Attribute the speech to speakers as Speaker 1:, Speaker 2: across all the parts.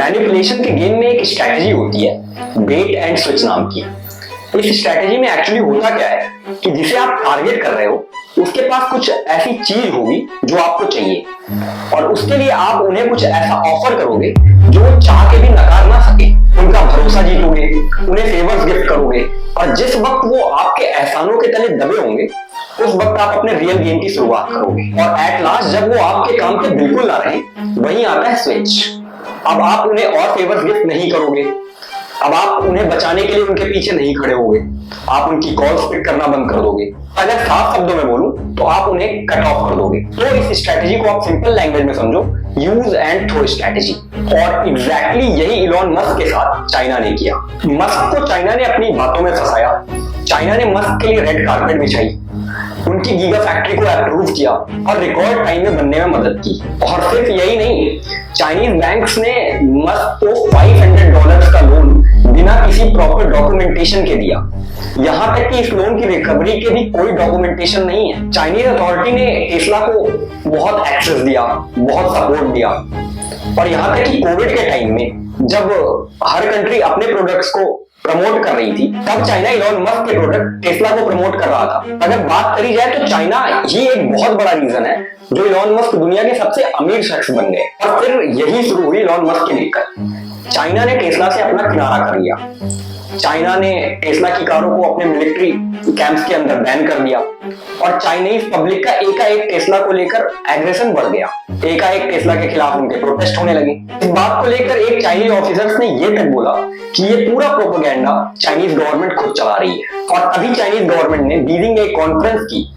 Speaker 1: Manipulation के game में एक स्ट्रैटेजी होती है बेट एंड स्विच नाम की। इस स्ट्रैटेजी में एक्चुअली होता क्या है कि जिसे आप टारगेट कर रहे हो उसके पास कुछ ऐसी चीज होगी जो आपको चाहिए और उसके लिए आप उन्हें कुछ ऐसा ऑफर करोगे जो वो चाह के भी नकार ना सके। उनका भरोसा जीतोगे, उन्हें फेवर्स गिफ्ट करोगे और जिस वक्त वो आपके एहसानों के तले दबे होंगे उस वक्त आप अपने रियल गेम की शुरुआत करोगे और एट लास्ट जब वो आपके काम पे बिल्कुल ना रहे वहीं आता है स्विच। अब आप उन्हें और फेवर्स गिफ्ट नहीं करोगे, अब आप उन्हें बचाने के लिए उनके पीछे नहीं खड़े होगे, आप उनकी कॉल्स पिक करना बंद कर दोगे। अगर साफ शब्दों में बोलूं तो आप उन्हें कट ऑफ कर दोगे। तो इस स्ट्रैटेजी को आप सिंपल लैंग्वेज में समझो, यूज एंड थ्रो स्ट्रैटेजी। और एग्जैक्टली यही इलॉन मस्क के साथ चाइना ने किया। मस्क को चाइना ने अपनी बातों में फंसाया, चाइना ने मस्क के लिए रेड कार्पेट बिछाई, उनकी गीगा फैक्ट्री को अप्रूव किया और रिकॉर्ड टाइम में बनने में मदद की। और सिर्फ यही नहीं, चाइनीज बैंक्स ने मस्क को $500 का लोन बिना किसी प्रॉपर डॉक्यूमेंटेशन के दिया। यहां तक कि इस लोन की रिकवरी के भी कोई डॉक्यूमेंटेशन नहीं है। चाइनीज अथॉरिटी ने टेस्ला को बहुत एक्सेस दिया, बहुत सपोर्ट दिया और यहां तक कि कोविड के टाइम में जब हर कंट्री अपने प्रोडक्ट्स को प्रमोट कर रही थी तब चाइना इलॉन मस्क के प्रोडक्ट टेस्ला को प्रमोट कर रहा था। अगर बात करी जाए तो चाइना ही एक बहुत बड़ा रीजन है जो इलॉन मस्क दुनिया के सबसे अमीर शख्स बन गए। और फिर यही शुरू हुई इलॉन मस्क की दिक्कत। चाइना ने टेस्ला से अपना किनारा कर लिया, चाइना ने टेस्ला की कारों को अपने मिलिट्री कैंप्स के अंदर बैन कर दिया और चाइनीज पब्लिक का एकाएक टेस्ला को लेकर एग्रेशन बढ़ गया। एकाएक टेस्ला के खिलाफ उनके प्रोटेस्ट होने लगे। इस बात को लेकर एक चाइनीज ऑफिसर्स ने ये तक बोला कि ये पूरा प्रोपेगेंडा चाइनीज गवर्नमेंट खुद चला रही है। और तभी चाइनीज गवर्नमेंट ने बीजिंग में एक कॉन्फ्रेंस की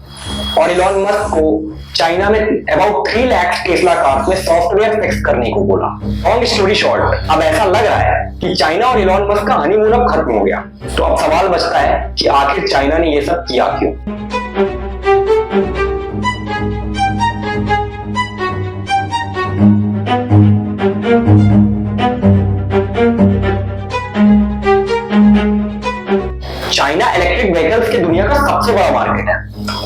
Speaker 1: और इलॉन मस्क को चाइना में अबाउट 3 लाख टेस्ला कार्स में सॉफ्टवेयर फिक्स करने को बोला। लॉन्ग स्टोरी शॉर्ट, अब ऐसा लग रहा है कि चाइना और इलॉन मस्क का हनीमून अब खत्म हो गया। तो अब सवाल बचता है कि आखिर चाइना ने ये सब किया क्यों? चाइना इलेक्ट्रिक व्हीकल्स की दुनिया का सबसे बड़ा मार्केट है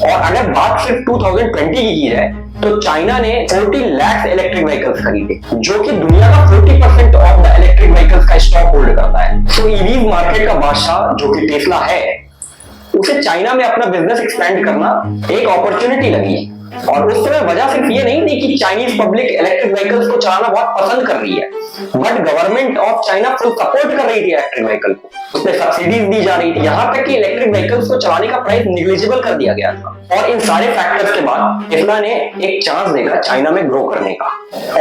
Speaker 1: और अगर बात सिर्फ 2020 की जाए तो चाइना ने 40 लाख इलेक्ट्रिक व्हीकल्स खरीदे जो कि दुनिया का 40% ऑफ द इलेक्ट्रिक व्हीकल्स का स्टॉक होल्ड करता है। तो ईवी मार्केट का बादशाह जो कि टेस्ला है उसे चाइना में अपना बिजनेस एक्सपेंड करना एक अपॉर्चुनिटी लगी। और उस समय वजह सिर्फ ये नहीं थी कि चाइनीज पब्लिक इलेक्ट्रिक व्हीकल्स को चलाना बहुत पसंद कर रही है, but government of China full support कर रही थी इलेक्ट्रिक व्हीकल को, उसमें सब्सिडीज दी जा रही थी, यहाँ तक कि इलेक्ट्रिक व्हीकल्स को चलाने का प्राइस निग्लिजिबल कर दिया गया था। और इन सारे फैक्टर्स के बाद टेस्ला ने एक चांस देखा चाइना में ग्रो करने का।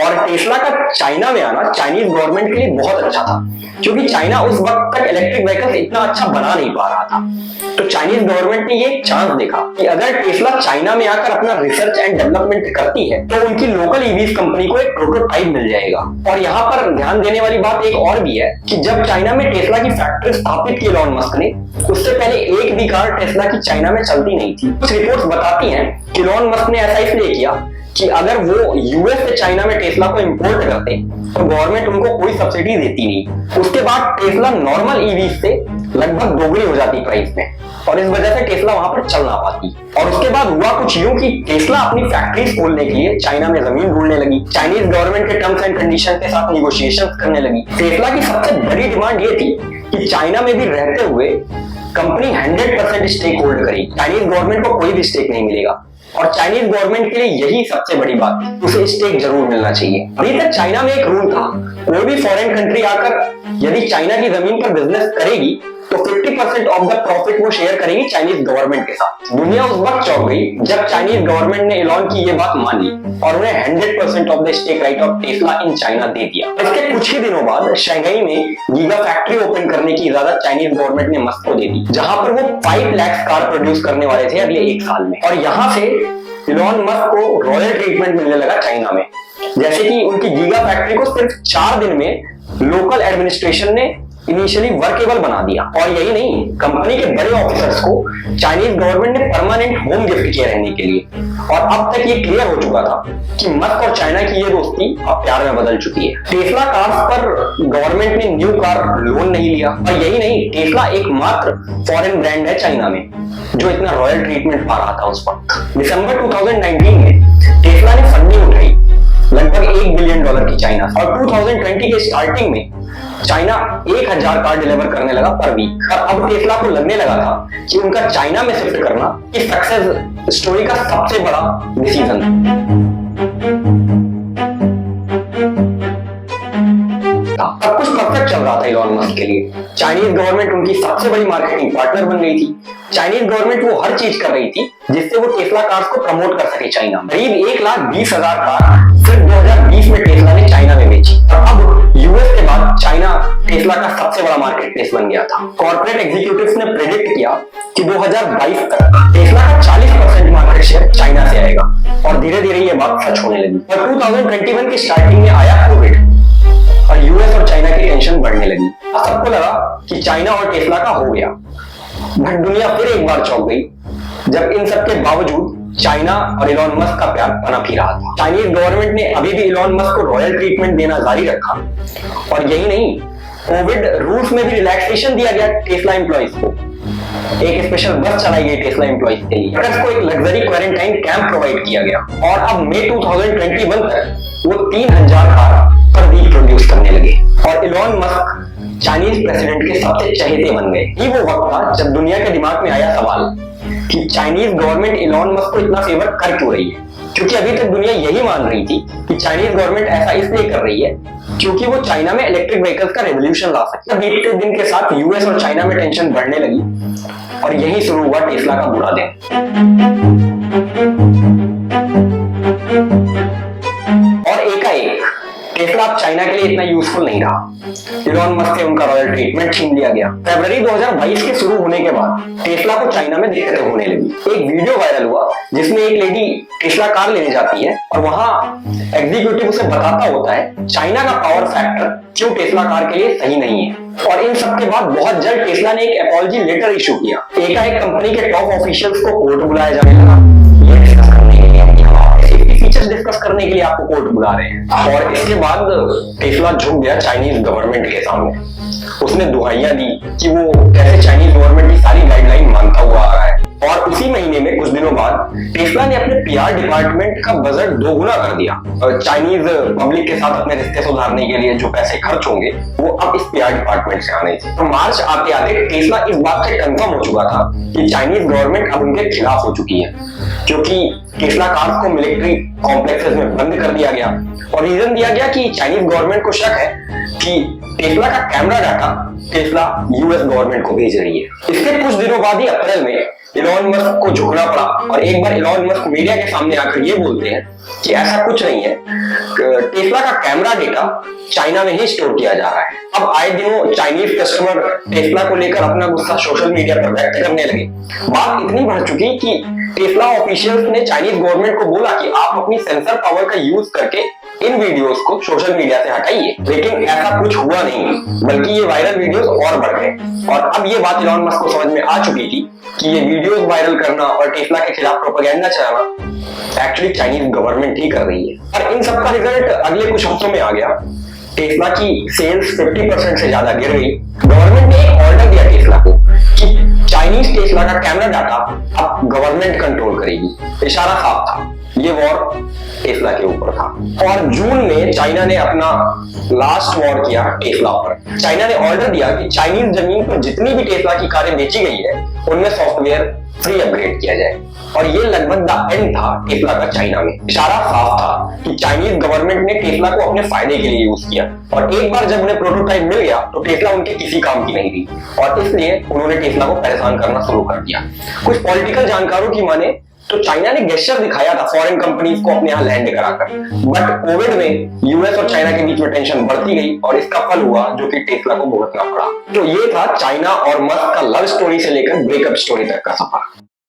Speaker 1: और टेस्ला का चाइना में आना चाइनीज गवर्नमेंट के लिए बहुत अच्छा था क्योंकि चाइना उस वक्त तक इलेक्ट्रिक व्हीकल्स इतना अच्छा बना नहीं पा रहा था। तो चाइनीज गवर्नमेंट ने ये चांस देखा कि अगर टेस्ला चाइना में आकर अपना रिसर्च एंड डेवलपमेंट करती है तो उनकी लोकल ईवीज कंपनी को एक प्रोटोटाइप मिल जाएगा। और यहाँ पर ध्यान देने वाली बात एक और भी है कि जब चाइना में टेस्ला की फैक्ट्री स्थापित की इलॉन मस्क ने, उससे पहले एक भी कार टेस्ला की चाइना में चलती नहीं थी। कुछ रिपोर्ट्स बताती हैं कि इलॉन मस्क ने ऐसा इसलिए किया कि अगर वो यूएस से चाइना में टेस्ला को इंपोर्ट करते तो गवर्नमेंट उनको कोई सब्सिडी देती नहीं। उसके बाद टेस्ला नॉर्मल ईवी से लगभग दोगुनी हो जाती प्राइस में और इस वजह से टेस्ला वहां पर चल ना पाती। और उसके बाद हुआ कुछ यूं कि टेस्ला अपनी फैक्ट्रीज खोलने के लिए चाइना में जमीन ढूंढने लगी, चाइनीज गवर्नमेंट के टर्म्स एंड कंडीशन के साथ निगोशिएशन करने लगी। टेस्ला की सबसे बड़ी डिमांड ये थी कि चाइना में भी रहते हुए कंपनी 100% स्टेक होल्ड करेगी, चाइनीज गवर्नमेंट को कोई भी स्टेक नहीं मिलेगा। और चाइनीज गवर्नमेंट के लिए यही सबसे बड़ी बात थी, उसे स्टेक जरूर मिलना चाहिए। अभी तक चाइना में एक रूल था, कोई भी फॉरेन कंट्री आकर यदि चाइना की जमीन पर बिजनेस करेगी तो 50% ऑफ द प्रॉफिट वो शेयर करेगी चाइनीज गवर्नमेंट के साथ। दुनिया उस वक्त चौंक गई जब चाइनीज गवर्नमेंट ने इलॉन की ये बात मान ली और उन्हें 100% of the stake right of Tesla in China दे दिया। इसके कुछ ही दिनों बाद शंघाई में गीगा फैक्ट्री ओपन करने की इजाजत चाइनीज गवर्नमेंट ने मस्क को दे दी, जहां पर वो 5 लाख कार प्रोड्यूस करने वाले थे अगले 1 साल में। और यहाँ से इलॉन मस्क को रॉयल ट्रीटमेंट मिलने लगा चाइना में, जैसे कि उनकी गीगा फैक्ट्री को सिर्फ 4 दिन में लोकल एडमिनिस्ट्रेशन ने इनिशियली वर्केबल बना दिया। और यही नहीं, कंपनी के बड़े ऑफिसर्स को चाइनीज गवर्नमेंट ने परमानेंट होम गिफ्ट किया रहने के लिए। और अब तक ये क्लियर हो चुका था कि मस्क और चाइना की ये दोस्ती अब प्यार में बदल चुकी है। टेस्ला कार्स पर गवर्नमेंट ने न्यू कार लोन नहीं लिया। और यही नहीं, टेस्ला एकमात्र फॉरेन ब्रांड है चाइना में जो इतना रॉयल ट्रीटमेंट पा रहा था उस वक्त। दिसंबर 2019 में टेस्ला ने फंडिंग उठाई लगभग $1 बिलियन की चाइना। और 2020 के स्टार्टिंग में चाइना 1000 कार डिलीवर करने लगा पर वीक। और अब टेस्ला को लगने लगा था कि उनका चाइना में शिफ्ट करना इस सक्सेस स्टोरी का सबसे बड़ा डिसीजन था। सब कुछ परफेक्ट चल रहा था इलॉन मस्क के लिए। चाइनीज गवर्नमेंट उनकी सबसे बड़ी मार्केटिंग पार्टनर बन गई थी। चाइनीज गवर्नमेंट वो हर चीज कर रही थी जिससे वो टेस्ला कार्स को प्रमोट कर सके चाइना। करीब 1,20,000 कार सिर्फ 2020 में टेस्ला ने चाइना में बेची। और अब यूएस के बाद चाइना टेस्ला का सबसे बड़ा मार्केट प्लेस बन गया था। कॉर्पोरेट एग्जीक्यूटिव्स ने प्रेडिक्ट किया कि 2022 तक टेस्ला का 40% मार्केट शेयर चाइना से आएगा। और धीरे धीरे ये बात सच होने लगी। और 2021 की स्टार्टिंग में आया कोविड और यूएस और चाइना की टेंशन बढ़ने लगी। सबको लगा कि चाइना और टेस्ला का हो गया। बट दुनिया फिर एक बार चौंक गई जब इन सब के बावजूद चाइना और इलॉन मस्क का प्यार पनप ही रहा था। चाइनीज गवर्नमेंट ने अभी भी इलॉन मस्क को रॉयल ट्रीटमेंट देना जारी रखा। और यही नहीं, कोविड रूल्स में भी रिलैक्सेशन दिया गया टेस्ला एम्प्लॉइज को। एक स्पेशल बस चलाई गई टेस्ला एम्प्लॉइज के लिए। को एक लग्जरी क्वारंटाइन कैंप प्रोवाइड किया गया। और अब मई 2021 तक वो 3000 कार पर वीक प्रोड्यूस करने लगे। और इलॉन मस्क चाइनीज प्रेसिडेंट के सबसे चहेते बन गए। ये वो वक्त था जब दुनिया के दिमाग में आया सवाल कि चाइनीज गवर्नमेंट इलॉन मस्क को इतना फेवर कर क्यों रही है। क्योंकि अभी तक दुनिया यही मान रही थी कि चाइनीज गवर्नमेंट ऐसा इसलिए कर रही है क्योंकि वो चाइना में इलेक्ट्रिक व्हीकल्स का रेवोल्यूशन ला सकती है। बीते दिन के साथ यूएस और चाइना में टेंशन बढ़ने लगी और यही शुरू हुआ टेस्ला का बुरा दिन। और एकाएक टेस्ला अब चाइना के लिए इतना यूजफुल नहीं रहा। इलॉन मस्क से उनका रॉयल ट्रीटमेंट छीन लिया गया। फरवरी 2022 के शुरू होने के बाद टेस्ला को चाइना में दिक्कतें होने लगी। एक वीडियो वायरल हुआ जिसमें एक लेडी टेस्ला कार लेने जाती है और वहां एग्जीक्यूटिव उसे बताता होता है चाइना का पावर फैक्टर क्यों टेस्ला कार के लिए सही नहीं है। और इन सब के बाद बहुत जल्द टेस्ला ने एक अपॉलजी लेटर इशू किया। एकाएक कंपनी के टॉप ऑफिशियल्स को कोर्ट बुलाया जाने लगा। डिस्कस करने के लिए आपको कोर्ट बुला रहे हैं। और इसके बाद टेस्ला झुक गया चाइनीज गवर्नमेंट के सामने। उसने दुहाइयां दी कि वो कैसे चाइनीज गवर्नमेंट की सारी गाइडलाइन मानता हुआ आ रहा है। और उसी महीने में कुछ दिनों बाद टेस्ला ने अपने पीआर डिपार्टमेंट का बजट दोगुना कर दिया। चाइनीज पब्लिक के साथ अपने रिश्ते सुधारने के लिए जो पैसे खर्च होंगे वो अब इस पीआर डिपार्टमेंट से आने थे। तो मार्च आते आते टेस्ला इस बात से कंफर्म हो चुका था कि चाइनीज गवर्नमेंट अब उनके खिलाफ हो चुकी है। क्योंकि टेस्ला कार्स को मिलिट्री कॉम्प्लेक्सेस में बंद कर दिया गया। और रीजन दिया गया कि चाइनीज गवर्नमेंट को शक है कि टेस्ला का camera data Tesla US government को भेज रही है। इसके कुछ दिनों बाद ही अप्रैल में इलॉन मस्क को झुकना पड़ा। और एक बार इलॉन मस्क मीडिया के सामने आकर ये बोलते हैं कि ऐसा कुछ नहीं है, टेस्ला का कैमरा डेटा चाइना में ही स्टोर किया जा रहा है। अब आए दिनों चाइनीज कस्टमर टेस्ला को लेकर अपना गुस्सा सोशल मीडिया पर व्यक्त करने लगे। बात इतनी बढ़ चुकी कि टेस्ला ऑफिशियल्स ने चाइनीज गवर्नमेंट को बोला कि आप अपनी सेंसर पावर का यूज करके इन वीडियोस को सोशल मीडिया से हटाइए। लेकिन ऐसा कुछ हुआ नहीं, बल्कि ये वायरल वीडियोस और बढ़ गए। और अब ये बात इलॉन मस्क को समझ में आ चुकी थी कि ये वीडियोस वायरल करना और टेस्ला के खिलाफ प्रोपेगेंडा चलाना एक्चुअली चाइनीज गवर्नमेंट ही कर रही है। और इन सब का रिजल्ट अगले कुछ हफ्तों में आ गया। टेस्ला की सेल्स 50% से ज्यादा गिर गई। गवर्नमेंट ने एक ऑर्डर दिया टेस्ला को कि चाइनीज टेस्ला का कैमरा डाटा अब गवर्नमेंट कंट्रोल करेगी। इशारा साफ था, ये वॉर टेस्ला के ऊपर था। और जून में चाइना ने अपना लास्ट वॉर किया टेस्ला पर। चाइना ने ऑर्डर दिया कि चाइनीज जमीन पर जितनी भी टेस्ला की कारें बेची गई है उनमें सॉफ्टवेयर फ्री अपग्रेड किया जाए। और ये लगभग द एंड था टेस्ला का चाइना में। इशारा साफ था कि चाइनीज गवर्नमेंट ने टेस्ला को अपने फायदे के लिए यूज किया। और एक बार जब उन्हें प्रोटोटाइप मिल गया तो टेस्ला उनके किसी काम की नहीं थी। और इसलिए उन्होंने टेस्ला को परेशान करना शुरू कर दिया। कुछ पॉलिटिकल जानकारों की माने तो चाइना ने गेस्चर दिखाया था फॉरेन कंपनीज को अपने यहाँ लैंड कराकर। बट कोविड में यूएस और चाइना के बीच में टेंशन बढ़ती गई और इसका फल हुआ जो कि टेस्ला को भुगतना पड़ा। तो ये था चाइना और मस्क का लव स्टोरी से लेकर ब्रेकअप स्टोरी तक का सफर।